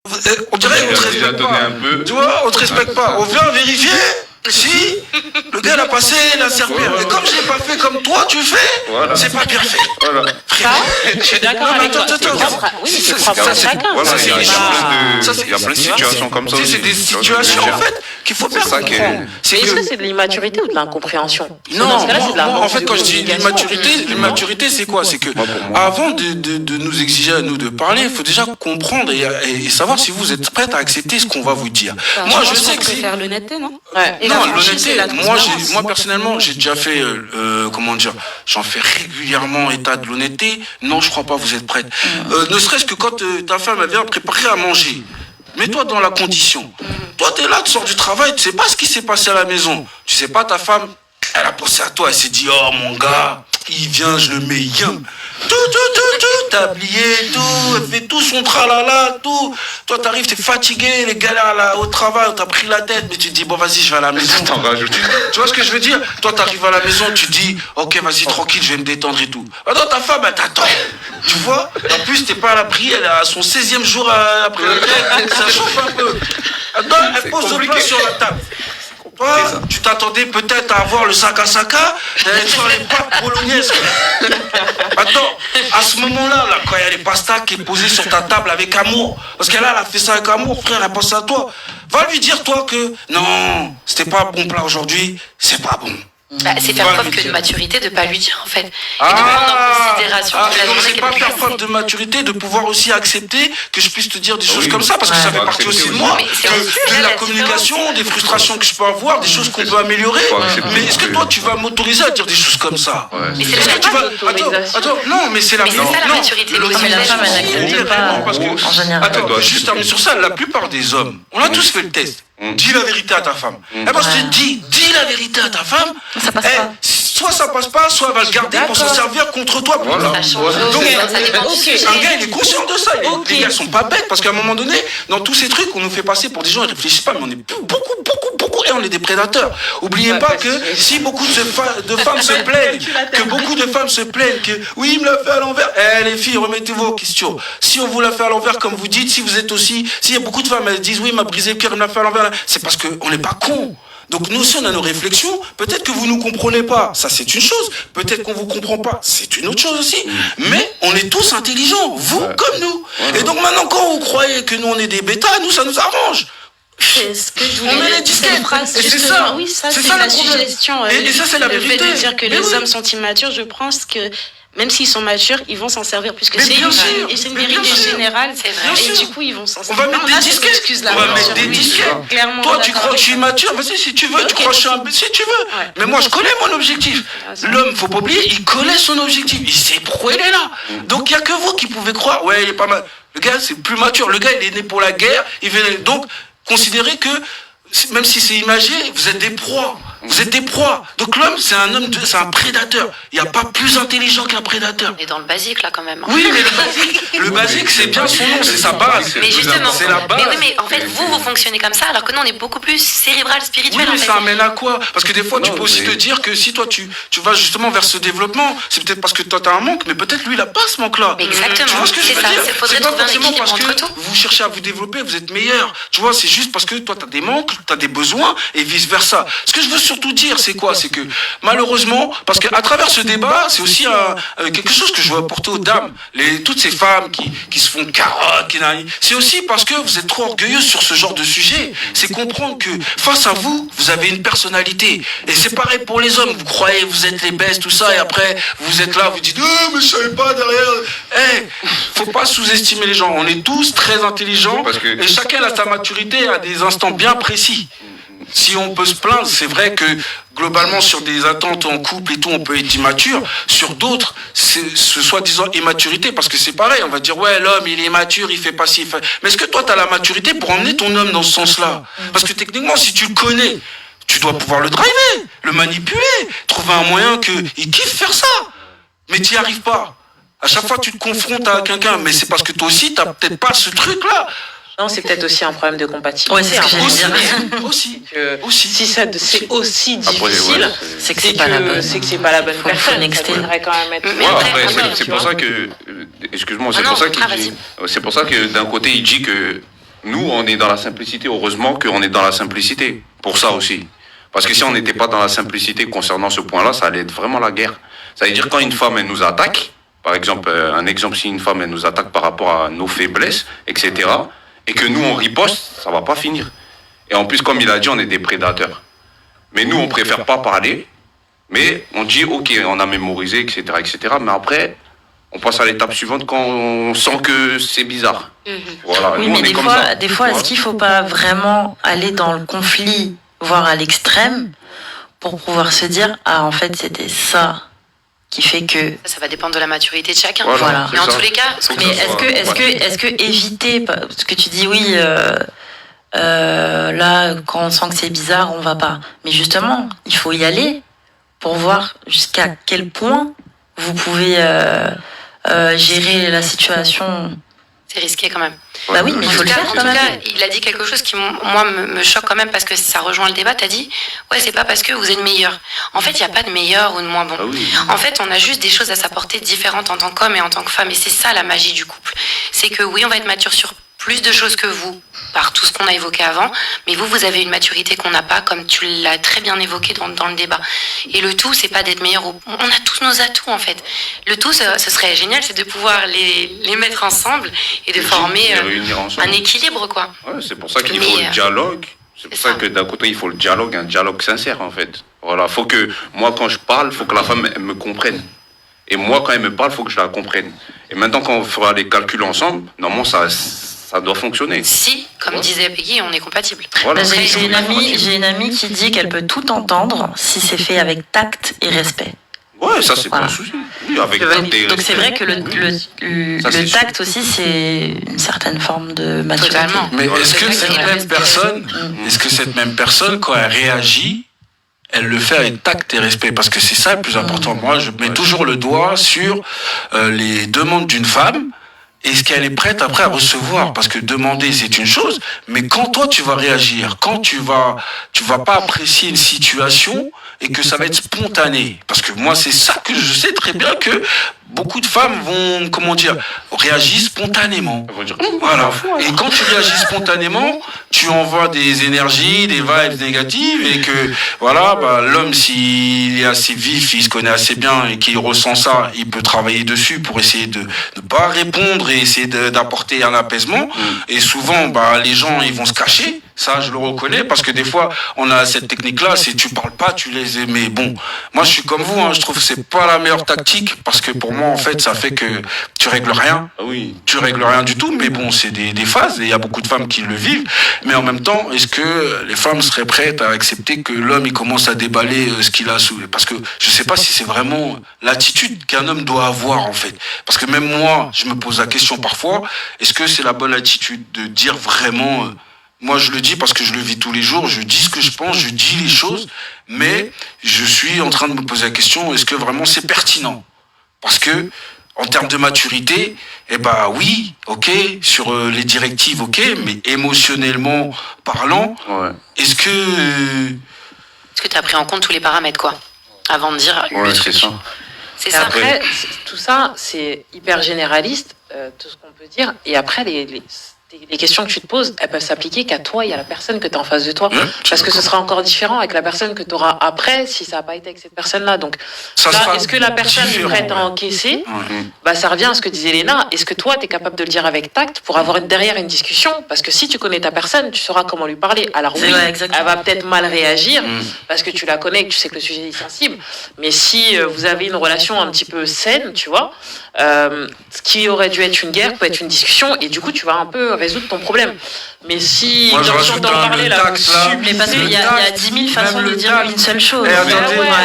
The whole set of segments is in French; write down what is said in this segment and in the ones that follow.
On dirait qu'on te respecte pas. Tu vois, on te respecte pas. On vient vérifier si le gars l'a passé la serpillère. Et comme je l'ai pas fait comme toi tu fais, c'est pas bien fait. Voilà. Je suis d'accord avec toi. Oui, c'est propre à chacun. Il y a plein de situations comme ça. C'est des situations en fait qu'il faut bien comprendre. Mais est-ce que c'est de l'immaturité ou de l'incompréhension? Non, en fait, quand je dis l'immaturité, c'est quoi? C'est que avant de nous exiger à nous de parler, il faut déjà comprendre et savoir si vous êtes prête à accepter ce qu'on va vous dire. Moi, je sais que c'est faire l'honnêteté, non? Non, l'honnêteté. Moi personnellement, j'ai déjà fait, comment dire, j'en fais régulièrement état de l'honnêteté. Non, je crois pas. Vous êtes prête. Ne serait-ce que quand ta femme elle vient préparer à manger. Mets-toi dans la condition. Toi, t'es là, tu sors du travail, tu sais pas ce qui s'est passé à la maison. Tu sais pas, ta femme, elle a pensé à toi, elle s'est dit, oh mon gars, il vient, je le mets yam. T'as plié, tout, elle fait tout son tralala, tout. Toi, t'arrives, t'es fatigué, les galères là, au travail, t'as pris la tête, mais tu te dis, bon, vas-y, je vais à la maison. T'en rajoutes. Tu vois ce que je veux dire? Toi, t'arrives à la maison, tu dis, ok, vas-y, tranquille, je vais me détendre et tout. Attends, ta femme, elle t'attend. Tu vois? Et en plus, t'es pas à l'abri, elle est à son 16e jour après la retraite, ça chauffe un peu. Attends, elle pose le plat sur la table. Toi, tu t'attendais peut-être à avoir le sac à saka, d'aller faire les pâtes bolognaises. Attends, à ce moment-là, là, quand il y a les pastas qui est posée sur ta table avec amour, parce qu'elle a fait ça avec amour, frère, elle pense à toi. Va lui dire, toi, que non, c'était pas un bon plat aujourd'hui, c'est pas bon. C'est faire preuve de maturité de pas lui dire en fait. Et de prendre en considération donc c'est pas faire preuve de maturité de pouvoir aussi accepter que je puisse te dire des choses comme ça parce que ça fait partie aussi de moi, de la communication, des frustrations que je peux avoir, des choses qu'on peut améliorer. Mais est-ce que toi tu vas m'autoriser à dire des choses comme ça? Mais c'est la Attends, non, mais c'est la maturité. Parce que attends, juste terminer sur ça, la plupart des hommes, on a tous fait le test. Dis la vérité à ta femme. Eh ben, je te dis la vérité à ta femme. Ça passe pas. Soit ça passe pas, soit elle va le garder pour s'en servir contre toi. Donc, un gars, il est conscient de ça. Les gars sont pas bêtes parce qu'à un moment donné, dans tous ces trucs, on nous fait passer pour des gens, ils réfléchissent pas, mais on est beaucoup, et on est des prédateurs. Oubliez pas que si beaucoup de femmes se plaignent, que oui, il me l'a fait à l'envers. Les filles, remettez-vous en question. Si on vous l'a fait à l'envers, comme vous dites, si vous êtes aussi, s'il y a beaucoup de femmes, elles disent oui, il m'a brisé le cœur, il me l'a fait à l'envers, c'est parce qu'on n'est pas cons. Donc nous aussi on a nos réflexions, peut-être que vous nous comprenez pas, ça c'est une chose, peut-être qu'on vous comprend pas, c'est une autre chose aussi, mais on est tous intelligents, vous comme nous. Et donc maintenant quand vous croyez que nous on est des bêtas, nous ça nous arrange. C'est ce que je voulais on met les disquettes, et c'est ça. Oui, ça c'est la suggestion. Et ça c'est la vérité. Le fait de dire que les hommes sont immatures, je pense que même s'ils sont matures, ils vont s'en servir puisque c'est une vérité générale. Et du coup, ils vont s'en servir. On va mettre des disquettes. Clairement. Toi, tu crois que je suis immature? Vas-y, si tu veux, tu crois que je suis un... Si tu veux. Mais moi, je connais mon objectif. L'homme, faut pas oublier, il connaît son objectif. Il sait pourquoi il est là. Donc, il n'y a que vous qui pouvez croire. Ouais, il est pas mal. Le gars, c'est plus mature. Le gars, il est né pour la guerre. Donc, considérez que, même si c'est imagé, vous êtes des proies. Vous êtes des proies. Donc l'homme, c'est c'est un prédateur. Il n'y a pas plus intelligent qu'un prédateur. On est dans le basique là quand même. Oui, mais le basique, c'est bien son nom, c'est sa base. Mais justement, c'est la base. Mais en fait, vous fonctionnez comme ça, alors que nous, on est beaucoup plus cérébral, spirituel. Oui, mais ça amène à quoi? Parce que des fois, tu peux aussi te dire que si toi, tu vas justement vers ce développement, c'est peut-être parce que toi, tu as un manque, mais peut-être lui, il n'a pas ce manque-là. Exactement. Tu vois ce que je veux dire? C'est pas forcément parce que vous cherchez à vous développer, vous êtes meilleur. Tu vois, c'est juste parce que toi, tu as des manques, tu as des besoins, et vice-versa. Ce que je veux surtout dire, c'est quoi? C'est que malheureusement, parce qu'à travers ce débat, c'est aussi quelque chose que je veux apporter aux dames, toutes ces femmes qui se font carottes, c'est aussi parce que vous êtes trop orgueilleuses sur ce genre de sujet. C'est comprendre que face à vous, vous avez une personnalité. Et c'est pareil pour les hommes. Vous croyez, vous êtes les bestes, tout ça, et après, vous êtes là, vous dites, oh, mais je savais pas derrière. Faut pas sous-estimer les gens. On est tous très intelligents, et chacun a sa maturité à des instants bien précis. Si on peut se plaindre, c'est vrai que globalement sur des attentes en couple et tout, on peut être immature. Sur d'autres, c'est ce soi-disant immaturité, parce que c'est pareil, on va dire ouais, l'homme il est immature, il fait pas ci, mais est-ce que toi t'as la maturité pour emmener ton homme dans ce sens-là? Parce que techniquement, si tu le connais, tu dois pouvoir le driver, le manipuler, trouver un moyen qu'il kiffe faire ça. Mais tu n'y arrives pas. À chaque fois tu te confrontes à quelqu'un, mais c'est parce que toi aussi t'as peut-être pas ce truc-là. Non, c'est peut-être aussi un problème de compatibilité. Ouais, c'est ce que j'allais dire. Aussi. Si ça, c'est aussi difficile, c'est que c'est pas la bonne. C'est que c'est pas la bonne personne. Il faudrait quand même être. C'est pour ça que, excuse-moi, c'est pour ça que d'un côté il dit que nous, on est dans la simplicité. Heureusement qu'on est dans la simplicité. Pour ça aussi. Parce que si on n'était pas dans la simplicité concernant ce point-là, ça allait être vraiment la guerre. Ça veut dire quand une femme, elle nous attaque, par exemple, un exemple, si une femme, elle nous attaque par rapport à nos faiblesses, etc., et que nous, on riposte, ça va pas finir. Et en plus, comme il a dit, on est des prédateurs. Mais nous, on préfère pas parler, mais on dit, ok, on a mémorisé, etc., etc., mais après, on passe à l'étape suivante quand on sent que c'est bizarre. Voilà, Oui, nous, mais on est comme ça. des fois, est-ce qu'il faut pas vraiment aller dans le conflit, voire à l'extrême, pour pouvoir se dire, ah, en fait, c'était ça qui fait que... Ça va dépendre de la maturité de chacun. Voilà. Mais en tous les cas, Mais est-ce que éviter, parce que tu dis oui, là, quand on sent que c'est bizarre, on va pas. Mais justement, il faut y aller pour voir jusqu'à quel point vous pouvez gérer la situation. c'est risqué quand même. Bah oui, mais il faut le faire En quand tout même. cas, il a dit quelque chose qui, moi, me choque quand même parce que ça rejoint le débat. T'as dit, ouais, c'est pas parce que vous êtes meilleur. En fait, il n'y a pas de meilleur ou de moins bon. Ah oui. En fait, on a juste des choses à s'apporter différentes en tant qu'homme et en tant que femme. Et c'est ça la magie du couple. C'est que oui, on va être mature sur plus de choses que vous, par tout ce qu'on a évoqué avant, mais vous avez une maturité qu'on n'a pas, comme tu l'as très bien évoqué dans le débat. Et le tout, c'est pas d'être meilleur. On a tous nos atouts, en fait. Le tout, ce serait génial, c'est de pouvoir les mettre ensemble et de former Les réunir ensemble. un équilibre, quoi. Ouais, c'est pour ça qu'il Mais, faut le dialogue. C'est pour ça que d'un côté, il faut le dialogue, un dialogue sincère, en fait. Voilà, faut que, moi, quand je parle, faut que la femme elle me comprenne. Et moi, quand elle me parle, faut que je la comprenne. Et maintenant, quand on fera les calculs ensemble, normalement, ça doit fonctionner. Si, comme disait Peggy, on est compatible. Voilà. J'ai une amie qui dit qu'elle peut tout entendre si c'est fait avec tact et respect. Ouais, ça, c'est Voilà. pas un souci. Oui, avec Donc c'est vrai que le tact aussi, c'est une certaine forme de maturité. Totalement. Mais est-ce que Ouais, cette c'est même personne, quand elle réagit, elle le fait avec tact et respect? Parce que c'est ça le plus important. Moi, je mets toujours le doigt sur les demandes d'une femme. Est-ce qu'elle est prête après à recevoir? Parce que demander, c'est une chose, mais quand toi tu vas réagir, quand tu vas pas apprécier une situation et que ça va être spontané. Parce que moi, c'est ça que je sais très bien que beaucoup de femmes vont, réagissent spontanément. Voilà. Et quand tu réagis spontanément, tu envoies des énergies, des vibes négatives et que, voilà, l'homme, s'il est assez vif, il se connaît assez bien et qu'il ressent ça, il peut travailler dessus pour essayer de ne pas répondre et essayer d'apporter un apaisement. Et souvent, les gens, ils vont se cacher. Ça, je le reconnais parce que des fois, on a cette technique-là, c'est tu parles pas, tu les aimes. Mais bon, moi, je suis comme vous, je trouve que c'est pas la meilleure tactique parce que pour moi, en fait, ça fait que tu règles rien. Ah oui. Tu règles rien du tout, mais bon, c'est des phases et il y a beaucoup de femmes qui le vivent. Mais en même temps, est-ce que les femmes seraient prêtes à accepter que l'homme, il commence à déballer ce qu'il a sous... Parce que je sais pas si c'est vraiment l'attitude qu'un homme doit avoir, en fait. Parce que même moi, je me pose la question parfois, est-ce que c'est la bonne attitude de dire vraiment... Moi, je le dis parce que je le vis tous les jours, je dis ce que je pense, je dis les choses, mais je suis en train de me poser la question, est-ce que vraiment c'est pertinent? Parce que, en termes de maturité, oui, ok, sur les directives, ok, mais émotionnellement parlant, est-ce que tu as pris en compte tous les paramètres, quoi, avant de dire le Ouais, truc? c'est ça. C'est Et ça. après, tout ça, c'est hyper généraliste, tout ce qu'on peut dire. Et après, les questions que tu te poses, elles peuvent s'appliquer qu'à toi et à la personne que tu as en face de toi. Parce que ce sera encore différent avec la personne que tu auras après si ça n'a pas été avec cette personne-là. Donc, là, est-ce que la personne est prête à encaisser? Ça revient à ce que disait Léna. Est-ce que toi, tu es capable de le dire avec tact pour avoir derrière une discussion? Parce que si tu connais ta personne, tu sauras comment lui parler. Alors oui, elle va peut-être mal réagir parce que tu la connais et que tu sais que le sujet est sensible. Mais si vous avez une relation un petit peu saine, tu vois, ce qui aurait dû être une guerre peut être une discussion et du coup, tu vas un peu résoudre ton problème. Mais si moi, je dans rajoute d'en parler là, Mais parce qu'il y a 10 000 façons de dire une seule chose.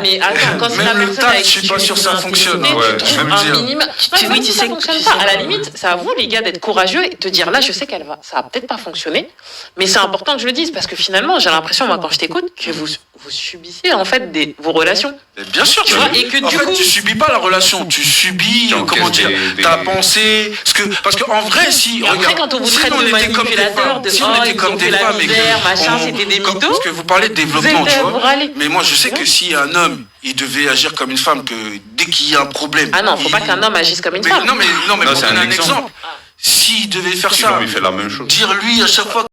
mais attends, quand c'est la même le personne tact, avec je qui suis pas tu sûr que veux ça fonctionne. intimité, Ouais, tu je vais trouves me un dire. minimum. Tu sais que fonctionne pas. À la limite, c'est à vous les gars d'être courageux et de te dire là, je sais ça va peut-être pas fonctionner, mais c'est important que je le dise parce que finalement, j'ai l'impression moi quand je t'écoute que vous subissez en fait vos relations. Mais bien sûr, Tu vois, et que du coup, tu subis pas la relation, tu subis, ta pensée, parce que en vrai, si, après, quand on vous traite de manipulateur, si on était comme des femmes, c'était des mythos. parce que vous parlez de développement, tu vois. râler. Mais moi, je sais que si un homme, il devait agir comme une femme, que dès qu'il y a un problème. Ah non, faut pas qu'un homme agisse comme une femme. Non, mais Non, pour c'est donner un un exemple. s'il devait faire Sinon, ça, il fait la même chose. dire lui à chaque fois